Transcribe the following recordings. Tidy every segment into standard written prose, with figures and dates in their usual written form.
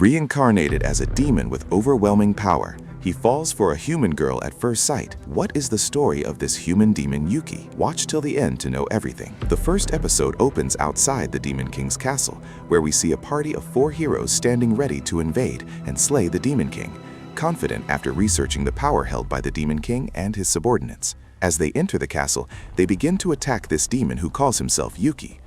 Reincarnated as a demon with overwhelming power, he falls for a human girl at first sight. What is the story of this human demon Yuki? Watch till the end to know everything. The first episode opens outside the Demon King's castle, where we see a party of 4 heroes standing ready to invade and slay the Demon King, confident after researching the power held by the Demon King and his subordinates. As they enter the castle, they begin to attack this demon who calls himself Yuki.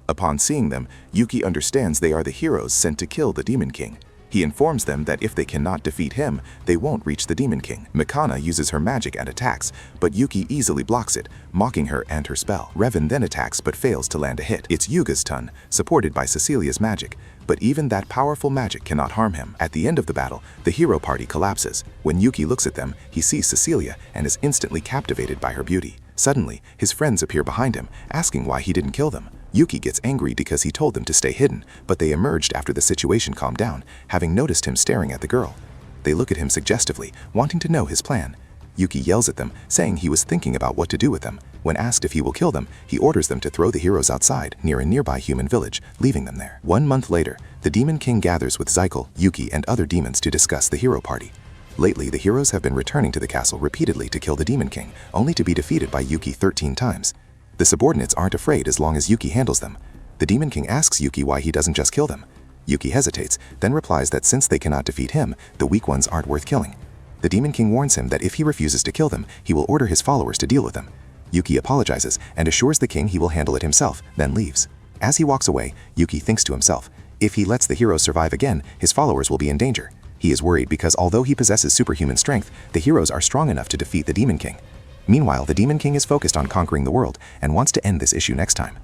Upon seeing them, Yuki understands they are the heroes sent to kill the Demon King. He informs them that if they cannot defeat him, they won't reach the Demon King. Mikana uses her magic and attacks, but Yuki easily blocks it, mocking her and her spell. Revan then attacks but fails to land a hit. It's Yuga's turn, supported by Cecilia's magic, but even that powerful magic cannot harm him. At the end of the battle, the hero party collapses. When Yuki looks at them, he sees Cecilia and is instantly captivated by her beauty. Suddenly, his friends appear behind him, asking why he didn't kill them. Yuki gets angry because he told them to stay hidden, but they emerged after the situation calmed down, having noticed him staring at the girl. They look at him suggestively, wanting to know his plan. Yuki yells at them, saying he was thinking about what to do with them. When asked if he will kill them, he orders them to throw the heroes outside, near a nearby human village, leaving them there. 1 month later, the Demon King gathers with Zykel, Yuki, and other demons to discuss the hero party. Lately, the heroes have been returning to the castle repeatedly to kill the Demon King, only to be defeated by Yuki 13 times. The subordinates aren't afraid as long as Yuki handles them. The Demon King asks Yuki why he doesn't just kill them. Yuki hesitates, then replies that since they cannot defeat him, the weak ones aren't worth killing. The Demon King warns him that if he refuses to kill them, he will order his followers to deal with them. Yuki apologizes and assures the king he will handle it himself, then leaves. As he walks away, Yuki thinks to himself, if he lets the heroes survive again, his followers will be in danger. He is worried because although he possesses superhuman strength, the heroes are strong enough to defeat the Demon King. Meanwhile, the Demon King is focused on conquering the world and wants to end this issue next time.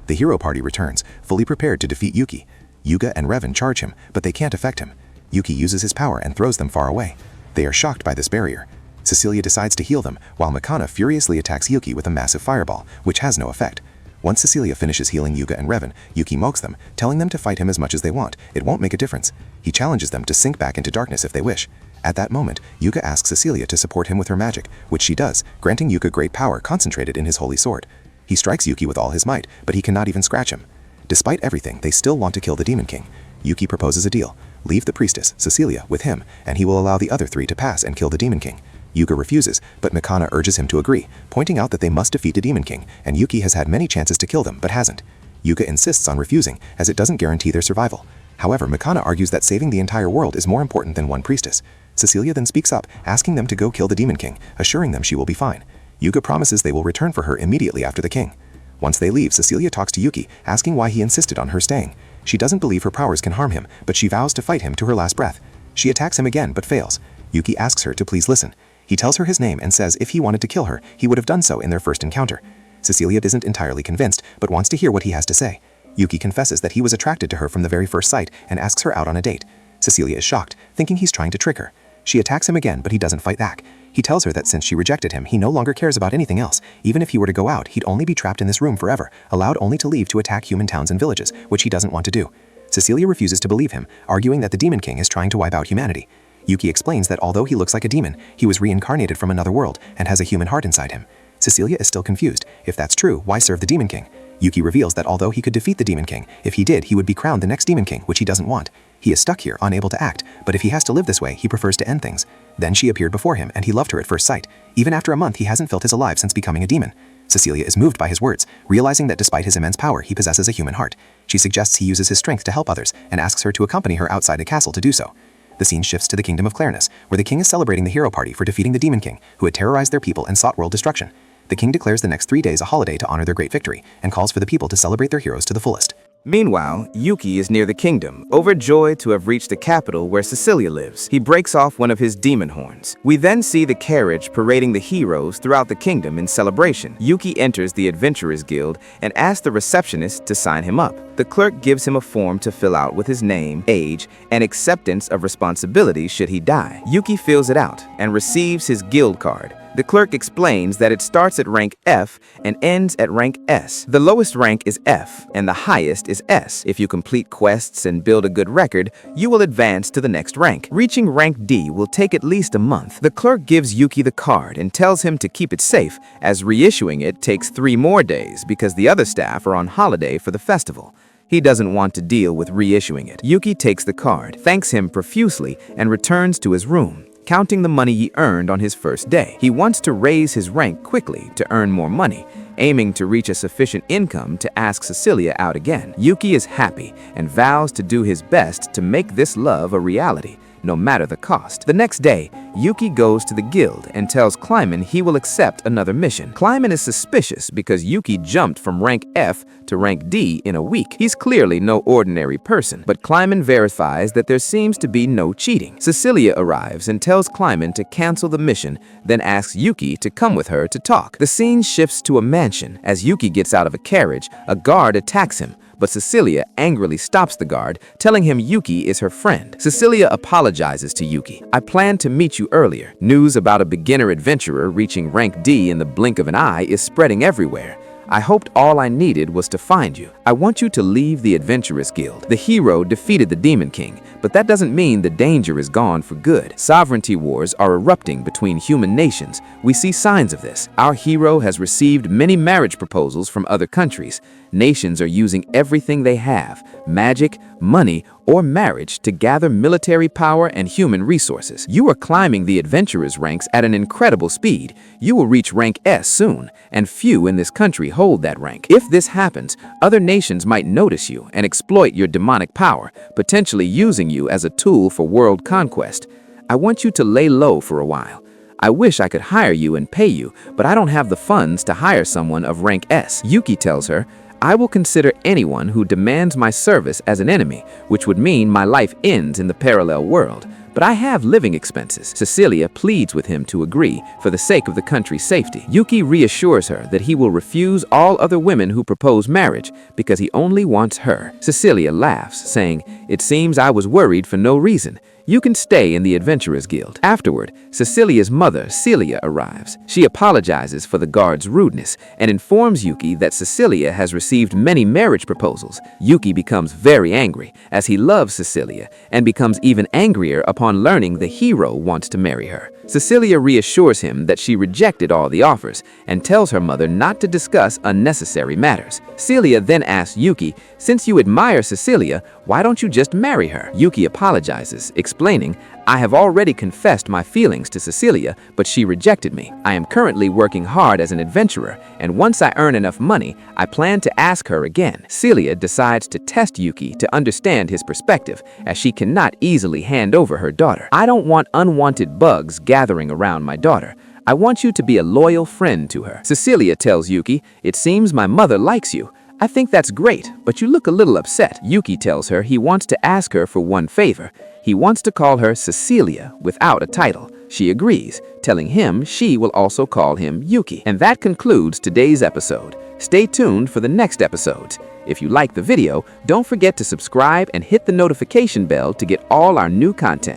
The hero party returns, fully prepared to defeat Yuki. Yuga and Revan charge him, but they can't affect him. Yuki uses his power and throws them far away. They are shocked by this barrier. Cecilia decides to heal them, while Mikana furiously attacks Yuki with a massive fireball, which has no effect. Once Cecilia finishes healing Yuga and Revan, Yuki mocks them, telling them to fight him as much as they want. It won't make a difference. He challenges them to sink back into darkness if they wish. At that moment, Yuga asks Cecilia to support him with her magic, which she does, granting Yuga great power concentrated in his holy sword. He strikes Yuki with all his might, but he cannot even scratch him. Despite everything, they still want to kill the Demon King. Yuki proposes a deal. Leave the priestess, Cecilia, with him, and he will allow the other 3 to pass and kill the Demon King. Yuga refuses, but Mikana urges him to agree, pointing out that they must defeat the Demon King, and Yuki has had many chances to kill them but hasn't. Yuga insists on refusing, as it doesn't guarantee their survival. However, Mikana argues that saving the entire world is more important than one priestess. Cecilia then speaks up, asking them to go kill the Demon King, assuring them she will be fine. Yuga promises they will return for her immediately after the king. Once they leave, Cecilia talks to Yuki, asking why he insisted on her staying. She doesn't believe her powers can harm him, but she vows to fight him to her last breath. She attacks him again but fails. Yuki asks her to please listen. He tells her his name and says if he wanted to kill her, he would have done so in their first encounter. Cecilia isn't entirely convinced, but wants to hear what he has to say. Yuki confesses that he was attracted to her from the very first sight and asks her out on a date. Cecilia is shocked, thinking he's trying to trick her. She attacks him again, but he doesn't fight back. He tells her that since she rejected him, he no longer cares about anything else. Even if he were to go out, he'd only be trapped in this room forever, allowed only to leave to attack human towns and villages, which he doesn't want to do. Cecilia refuses to believe him, arguing that the Demon King is trying to wipe out humanity. Yuki explains that although he looks like a demon, he was reincarnated from another world and has a human heart inside him. Cecilia is still confused. If that's true, why serve the Demon King? Yuki reveals that although he could defeat the Demon King, if he did, he would be crowned the next Demon King, which he doesn't want. He is stuck here, unable to act, but if he has to live this way, he prefers to end things. Then she appeared before him, and he loved her at first sight. Even after a month, he hasn't felt his alive since becoming a demon. Cecilia is moved by his words, realizing that despite his immense power, he possesses a human heart. She suggests he uses his strength to help others, and asks her to accompany her outside a castle to do so. The scene shifts to the Kingdom of Clarence, where the king is celebrating the hero party for defeating the Demon King, who had terrorized their people and sought world destruction. The king declares the next 3 days a holiday to honor their great victory, and calls for the people to celebrate their heroes to the fullest. Meanwhile, Yuki is near the kingdom, overjoyed to have reached the capital where Cecilia lives. He breaks off one of his demon horns. We then see the carriage parading the heroes throughout the kingdom in celebration. Yuki enters the Adventurers Guild and asks the receptionist to sign him up. The clerk gives him a form to fill out with his name, age, and acceptance of responsibility should he die. Yuki fills it out and receives his guild card. The clerk explains that it starts at rank F and ends at rank S. The lowest rank is F and the highest is S. If you complete quests and build a good record, you will advance to the next rank. Reaching rank D will take at least a month. The clerk gives Yuki the card and tells him to keep it safe, as reissuing it takes 3 more days because the other staff are on holiday for the festival. He doesn't want to deal with reissuing it. Yuki takes the card, thanks him profusely, and returns to his room, counting the money he earned on his first day. He wants to raise his rank quickly to earn more money, aiming to reach a sufficient income to ask Cecilia out again. Yuki is happy and vows to do his best to make this love a reality, no matter the cost. The next day, Yuki goes to the guild and tells Kleiman he will accept another mission. Kleiman is suspicious because Yuki jumped from rank F to rank D in a week. He's clearly no ordinary person, but Kleiman verifies that there seems to be no cheating. Cecilia arrives and tells Kleiman to cancel the mission, then asks Yuki to come with her to talk. The scene shifts to a mansion. As Yuki gets out of a carriage, a guard attacks him, but Cecilia angrily stops the guard, telling him Yuki is her friend. Cecilia apologizes to Yuki. "I planned to meet you earlier. News about a beginner adventurer reaching rank D in the blink of an eye is spreading everywhere. I hoped all I needed was to find you. I want you to leave the Adventurous Guild. The hero defeated the Demon King, but that doesn't mean the danger is gone for good. Sovereignty wars are erupting between human nations. We see signs of this. Our hero has received many marriage proposals from other countries. Nations are using everything they have, magic, money, or marriage, to gather military power and human resources. You are climbing the adventurers' ranks at an incredible speed. You will reach rank S soon, and few in this country hold that rank. If this happens, other nations might notice you and exploit your demonic power, potentially using you as a tool for world conquest. I want you to lay low for a while. I wish I could hire you and pay you, but I don't have the funds to hire someone of rank S." Yuki tells her, "I will consider anyone who demands my service as an enemy, which would mean my life ends in the parallel world. But I have living expenses." Cecilia pleads with him to agree for the sake of the country's safety. Yuki reassures her that he will refuse all other women who propose marriage because he only wants her. Cecilia laughs, saying, "It seems I was worried for no reason. You can stay in the Adventurers Guild." Afterward, Cecilia's mother, Celia, arrives. She apologizes for the guard's rudeness and informs Yuki that Cecilia has received many marriage proposals. Yuki becomes very angry as he loves Cecilia and becomes even angrier upon learning the hero wants to marry her. Cecilia reassures him that she rejected all the offers and tells her mother not to discuss unnecessary matters. Celia then asks Yuki, "Since you admire Cecilia, why don't you just marry her?" Yuki apologizes, explaining, "I have already confessed my feelings to Cecilia, but she rejected me. I am currently working hard as an adventurer, and once I earn enough money, I plan to ask her again." Celia decides to test Yuki to understand his perspective, as she cannot easily hand over her daughter. "I don't want unwanted bugs gathering around my daughter. I want you to be a loyal friend to her." Cecilia tells Yuki, "It seems my mother likes you. I think that's great, but you look a little upset." Yuki tells her he wants to ask her for one favor. He wants to call her Cecilia without a title. She agrees, telling him she will also call him Yuki. And that concludes today's episode. Stay tuned for the next episodes. If you like the video, don't forget to subscribe and hit the notification bell to get all our new content.